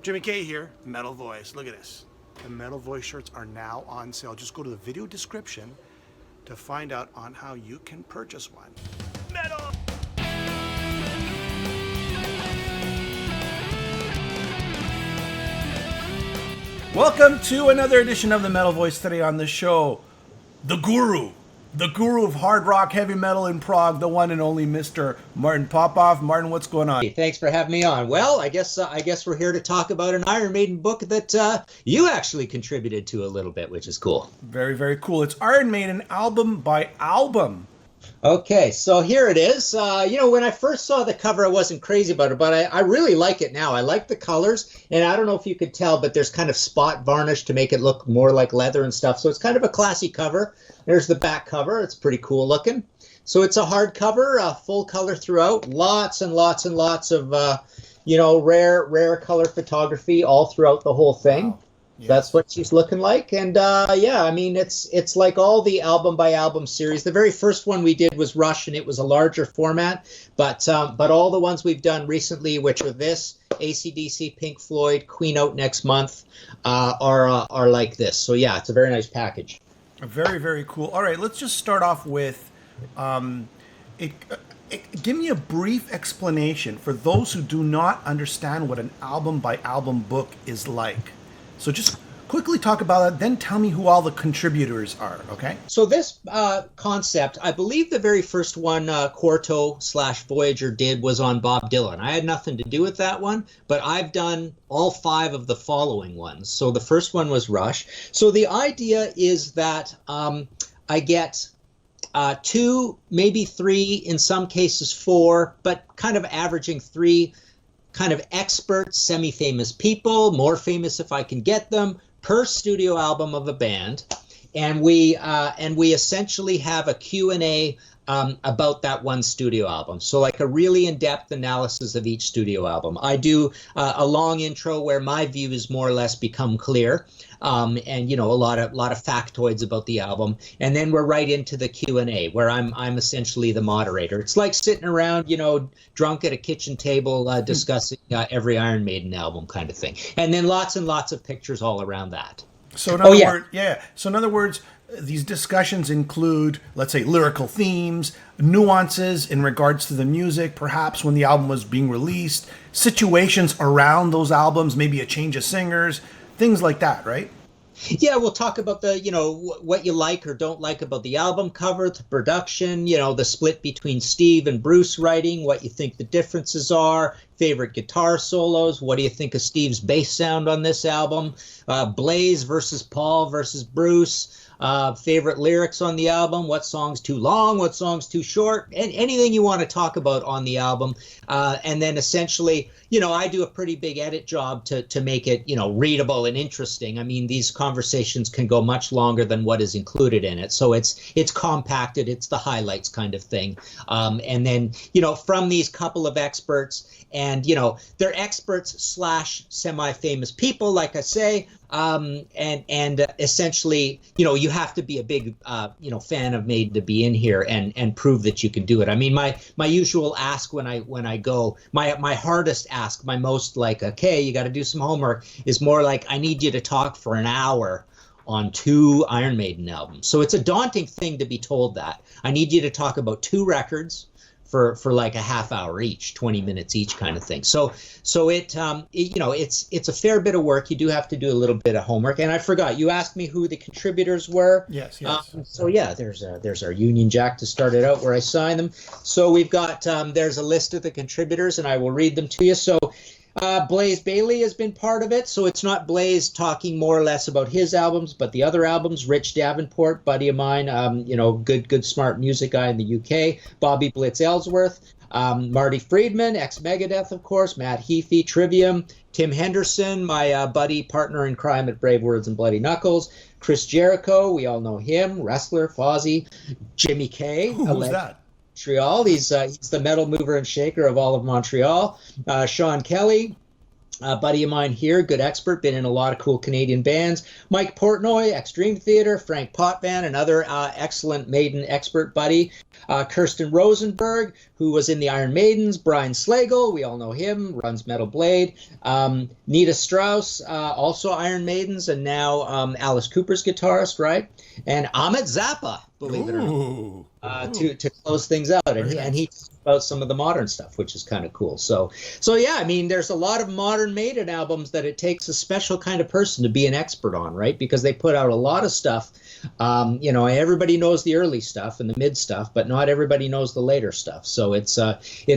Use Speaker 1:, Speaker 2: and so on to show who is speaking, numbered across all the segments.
Speaker 1: Jimmy K here, Metal Voice. Look at this. The Metal Voice shirts are now on sale. Just go to the video description to find out on how you can purchase one. Metal! Welcome to another edition of the Metal Voice. Today on the show, the guru of hard rock, heavy metal in Prague, the one and only Mr. Martin Popoff. Martin, what's going on?
Speaker 2: Hey, thanks for having me on. Well, I guess we're here to talk about an Iron Maiden book that you actually contributed to a little bit, which is cool.
Speaker 1: Very, very cool. It's Iron Maiden Album by Album.
Speaker 2: Okay, so here it is. When I first saw the cover, I wasn't crazy about it, but I really like it now. I like the colors, and I don't know if you could tell, but there's kind of spot varnish to make it look more like leather and stuff. So it's kind of a classy cover. There's the back cover. It's pretty cool looking. So it's a hardcover, full color throughout. Lots and lots and lots of, rare color photography all throughout the whole thing. Wow. Yes. That's what she's looking like. And it's like all the album by album series. The very first one we did was Rush, and it was a larger format. But all the ones we've done recently, which are this, AC/DC, Pink Floyd, Queen out next month, are like this. So yeah, it's a very nice package.
Speaker 1: Very, very cool. All right, let's just start off with give me a brief explanation for those who do not understand what an album by album book is like. So just quickly talk about that, then tell me who all the contributors are, okay?
Speaker 2: So this concept, I believe the very first one Quarto/Voyager did was on Bob Dylan. I had nothing to do with that one, but I've done all 5 of the following ones. So the first one was Rush. So the idea is that I get 2, maybe 3, in some cases 4, but kind of averaging 3 kind of experts, semi-famous people, more famous if I can get them, per studio album of a band, and we essentially have a Q&A about that one studio album. So like a really in-depth analysis of each studio album. I do a long intro where my views more or less become clear, and a lot of factoids about the album, and then we're right into the Q&A where I'm essentially the moderator. It's like sitting around, drunk at a kitchen table discussing every Iron Maiden album kind of thing, and then lots and lots of pictures all around that.
Speaker 1: So in other words, these discussions include, let's say, lyrical themes, nuances in regards to the music, perhaps when the album was being released, situations around those albums, maybe a change of singers, things like that, right?
Speaker 2: Yeah, we'll talk about the, what you like or don't like about the album cover, the production, the split between Steve and Bruce writing, what you think the differences are, favorite guitar solos, what do you think of Steve's bass sound on this album, Blaze versus Paul versus Bruce, favorite lyrics on the album, what song's too long, what song's too short, and anything you want to talk about on the album. And then essentially, I do a pretty big edit job to make it, readable and interesting. I mean, these conversations can go much longer than what is included in it. So it's compacted, it's the highlights kind of thing. And then, from these couple of experts, and, they're experts / semi-famous people, like I say, and essentially, you have to be a big, fan of Maiden to be in here and prove that you can do it. I mean, my usual ask when I go, my hardest ask, my most like, okay, you got to do some homework, is more like, I need you to talk for an hour on 2 Iron Maiden albums. So it's a daunting thing to be told that. I need you to talk about 2 records for like a half hour each, 20 minutes each kind of thing. So it's a fair bit of work. You do have to do a little bit of homework. And I forgot, you asked me who the contributors were.
Speaker 1: Yes.
Speaker 2: There's our Union Jack to start it out where I sign them. So we've got, there's a list of the contributors, and I will read them to you. So Blaze Bayley has been part of it, so it's not Blaze talking more or less about his albums, but the other albums. Rich Davenport, buddy of mine, good smart music guy in the UK. Bobby Blitz Ellsworth, Marty Friedman, ex-Megadeth, of course, Matt Heafy, Trivium, Tim Henderson, my buddy, partner in crime at Brave Words and Bloody Knuckles, Chris Jericho, we all know him, wrestler, Fozzy, Jimmy K.
Speaker 1: Who's that?
Speaker 2: Montreal. He's the metal mover and shaker of all of Montreal. Sean Kelly, A buddy of mine here, good expert, been in a lot of cool Canadian bands. Mike Portnoy, Extreme Theater, Frank Potvin, another excellent Maiden expert buddy. Kirsten Rosenberg, who was in the Iron Maidens. Brian Slagle, we all know him, runs Metal Blade. Nita Strauss, also Iron Maidens, and now Alice Cooper's guitarist, right? And Ahmet Zappa, believe it or not, to close things out. And he talks about some of the modern stuff, which is kind of cool. So yeah, I mean, there's a lot of modern Maiden albums that it takes a special kind of person to be an expert on, right? Because they put out a lot of stuff. Everybody knows the early stuff and the mid stuff, but not everybody knows the later stuff. So it's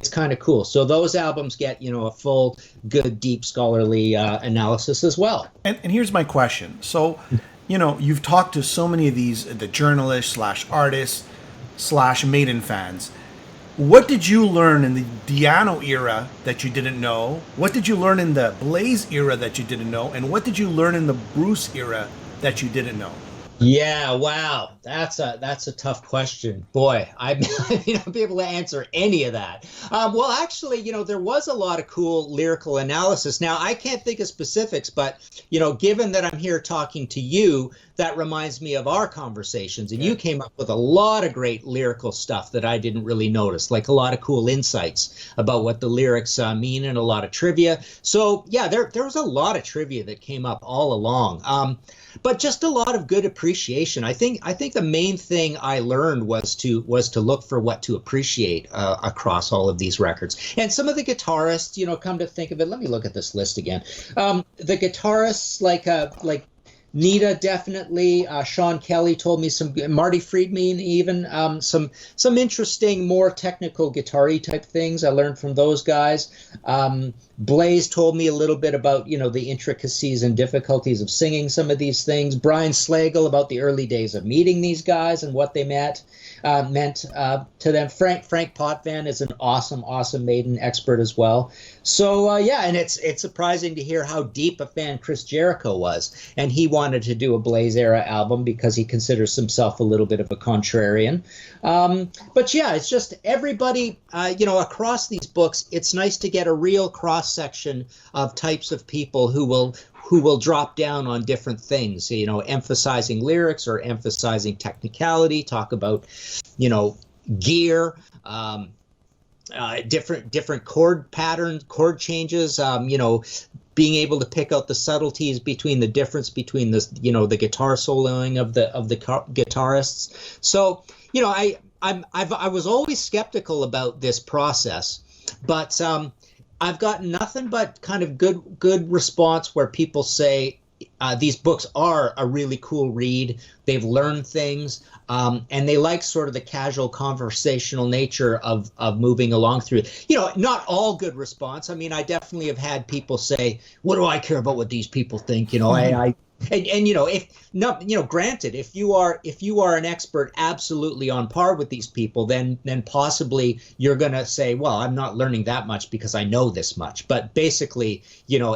Speaker 2: kind of cool. So those albums get, a full, good, deep, scholarly analysis as well.
Speaker 1: And here's my question. So, you've talked to so many of the journalists / artists / Maiden fans. What did you learn in the Di'Anno era that you didn't know? What did you learn in the Blaze era that you didn't know? And what did you learn in the Bruce era that you didn't know?
Speaker 2: Yeah, wow, that's a tough question, boy. I may not be able to answer any of that. Well, actually, there was a lot of cool lyrical analysis. Now, I can't think of specifics, but given that I'm here talking to you, that reminds me of our conversations, and you came up with a lot of great lyrical stuff that I didn't really notice, like a lot of cool insights about what the lyrics mean, and a lot of trivia. So yeah, there was a lot of trivia that came up all along. But just a lot of good appreciation. I think the main thing I learned was to look for what to appreciate across all of these records. And some of the guitarists, come to think of it, let me look at this list again. The guitarists like Nita, definitely. Sean Kelly told me some. Marty Friedman, even some interesting, more technical guitar-y type things I learned from those guys. Blaze told me a little bit about the intricacies and difficulties of singing some of these things. Brian Slagle about the early days of meeting these guys and what they meant to them. Frank Potvin is an awesome Maiden expert as well. So yeah, and it's surprising to hear how deep a fan Chris Jericho was, and he wanted to do a Blaze era album because he considers himself a little bit of a contrarian. But yeah, it's just everybody across these books. It's nice to get a real cross section of types of people who will drop down on different things, emphasizing lyrics or emphasizing technicality, talk about, gear, different chord patterns, chord changes, being able to pick out the subtleties between the difference between the guitar soloing of the guitarists. So, I was always skeptical about this process, but I've got nothing but kind of good response where people say these books are a really cool read. They've learned things, and they like sort of the casual conversational nature of moving along through it. Not all good response. I mean, I definitely have had people say, "What do I care about what these people think?" Granted, if you are an expert absolutely on par with these people, then possibly you're going to say, well, I'm not learning that much because I know this much. But basically,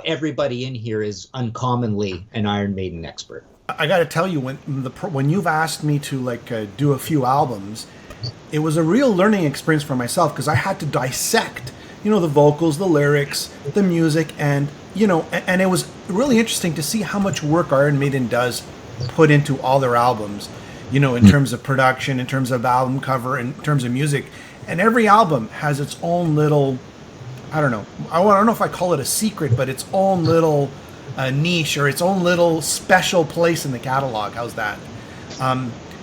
Speaker 2: everybody in here is uncommonly an Iron Maiden expert.
Speaker 1: I got to tell you, when you've asked me to do a few albums, it was a real learning experience for myself because I had to dissect, the vocals, the lyrics, the music, and and it was really interesting to see how much work Iron Maiden does put into all their albums, in terms of production, in terms of album cover, in terms of music. And every album has its own little, I don't know if I call it a secret, but its own little niche or its own little special place in the catalog. How's that?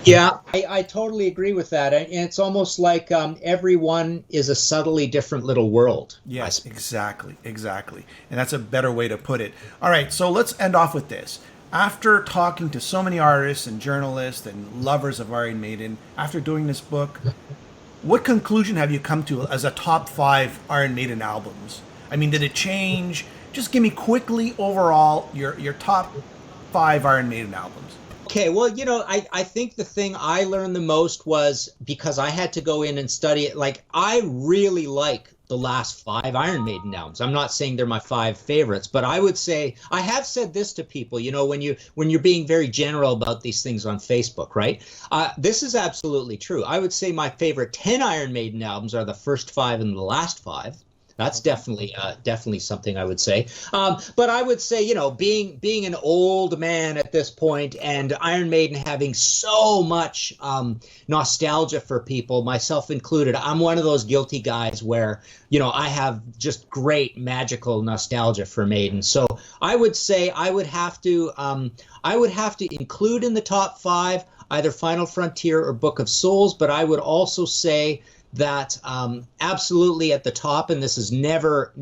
Speaker 2: Yeah, I totally agree with that. And it's almost like everyone is a subtly different little world.
Speaker 1: Yes, exactly. And that's a better way to put it. All right, so let's end off with this. After talking to so many artists and journalists and lovers of Iron Maiden, after doing this book, what conclusion have you come to as a top 5 Iron Maiden albums? I mean, did it change? Just give me quickly overall your top 5 Iron Maiden albums.
Speaker 2: Okay, well, I think the thing I learned the most was because I had to go in and study it. Like, I really like the last 5 Iron Maiden albums. I'm not saying they're my 5 favorites, but I would say I have said this to people. When you're being very general about these things on Facebook, right? This is absolutely true. I would say my favorite 10 Iron Maiden albums are the first 5 and the last 5. That's definitely something I would say. But I would say, being an old man at this point, and Iron Maiden having so much nostalgia for people, myself included, I'm one of those guilty guys where, I have just great magical nostalgia for Maiden. So I would say I would have to include in the top 5 either Final Frontier or Book of Souls, but I would also say that absolutely at the top, and this has never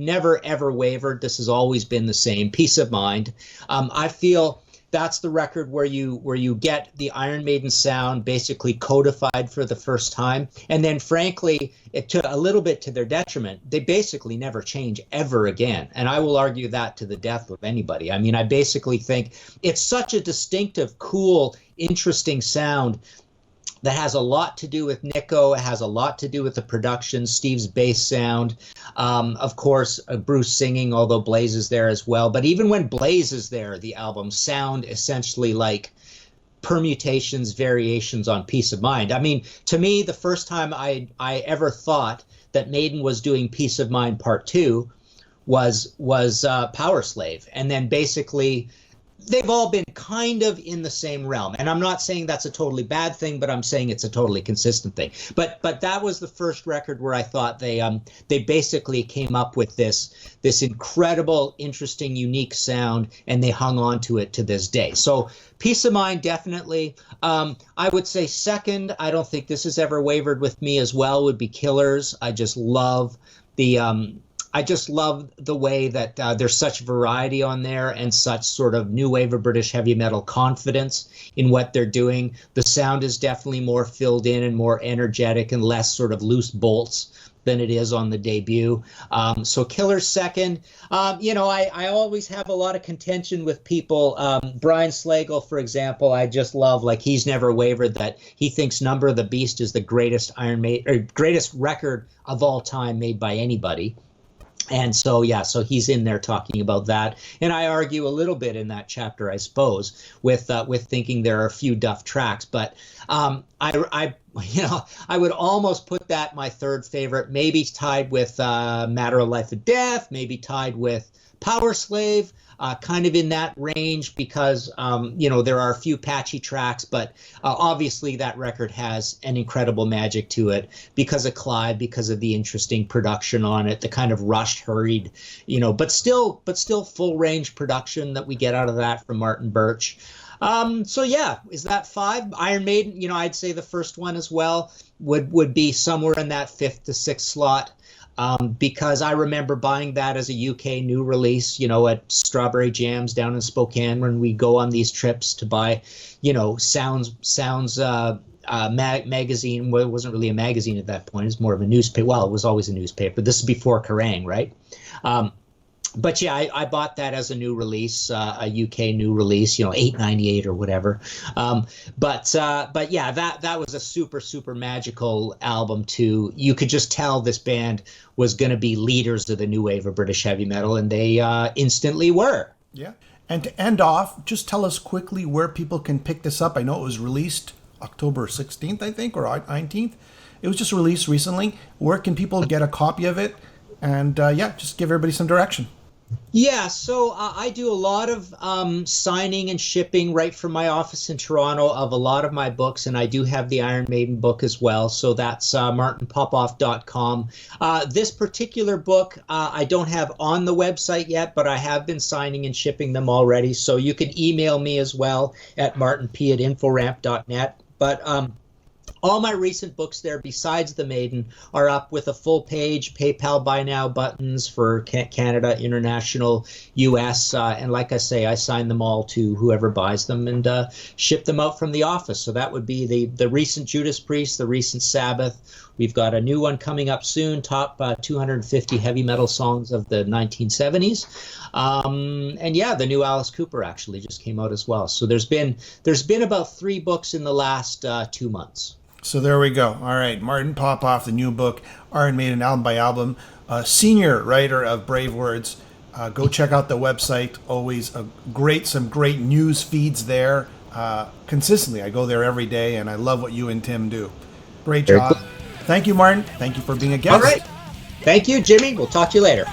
Speaker 2: ever wavered, this has always been the same, Peace of Mind. I feel that's the record where you get the Iron Maiden sound basically codified for the first time. And then frankly, it took a little bit to their detriment. They basically never change ever again. And I will argue that to the death of anybody. I mean, I basically think it's such a distinctive, cool, interesting sound that has a lot to do with Nico. It has a lot to do with the production, Steve's bass sound. Of course, Bruce singing, although Blaze is there as well. But even when Blaze is there, the albums sound essentially like permutations, variations on Peace of Mind. I mean, to me, the first time I ever thought that Maiden was doing Peace of Mind Part 2 was Power Slave. And then basically they've all been kind of in the same realm. And I'm not saying that's a totally bad thing, but I'm saying it's a totally consistent thing. But that was the first record where I thought they basically came up with this incredible, interesting, unique sound, and they hung on to it to this day. So Peace of Mind, definitely. I would say second, I don't think this has ever wavered with me as well, would be Killers. I just love the way that there's such variety on there and such sort of new wave of British heavy metal confidence in what they're doing. The sound is definitely more filled in and more energetic and less sort of loose bolts than it is on the debut. So Killers second. I always have a lot of contention with people. Brian Slagle, for example, I just love, like, he's never wavered that he thinks Number of the Beast is the greatest greatest record of all time made by anybody. And so he's in there talking about that, and I argue a little bit in that chapter, I suppose, with thinking there are a few duff tracks, but I would almost put that my third favorite, maybe tied with Matter of Life and Death, maybe tied with Power Slave, kind of in that range because there are a few patchy tracks, but obviously that record has an incredible magic to it because of Clive, because of the interesting production on it, the kind of rushed, hurried, but still full range production that we get out of that from Martin Birch. Is that 5? Iron Maiden, I'd say the first one as well would be somewhere in that 5th to 6th slot. Because I remember buying that as a UK new release, at Strawberry Jams down in Spokane when we go on these trips to buy, Sounds magazine. Well, it wasn't really a magazine at that point. It was more of a newspaper. Well, it was always a newspaper. This is before Kerrang, right? But yeah, I bought that as a new release, a UK new release, $8.98 or whatever. But yeah, that was a super, super magical album too. You could just tell this band was going to be leaders of the new wave of British heavy metal, and they instantly were.
Speaker 1: Yeah. And to end off, just tell us quickly where people can pick this up. I know it was released October 16th, I think, or 19th. It was just released recently. Where can people get a copy of it? And just give everybody some direction.
Speaker 2: Yeah, so I do a lot of signing and shipping right from my office in Toronto of a lot of my books, and I do have the Iron Maiden book as well, so that's martinpopoff.com. This particular book I don't have on the website yet, but I have been signing and shipping them already, so you can email me as well at martinp@inforamp.net. But all my recent books there, besides the Maiden, are up with a full page, PayPal Buy Now buttons for Canada, International, US. And like I say, I sign them all to whoever buys them and ship them out from the office. So that would be the recent Judas Priest, the recent Sabbath. We've got a new one coming up soon, top 250 heavy metal songs of the 1970s. And yeah, the new Alice Cooper actually just came out as well. So there's been about 3 books in the last 2 months.
Speaker 1: So there we go. All right, Martin Popoff, the new book, Iron Maiden Album by Album, senior writer of Brave Words. Go check out the website. Always some great news feeds there. Consistently, I go there every day, and I love what you and Tim do. Great job. Thank you, Martin. Thank you for being a guest.
Speaker 2: All right. Thank you, Jimmy. We'll talk to you later.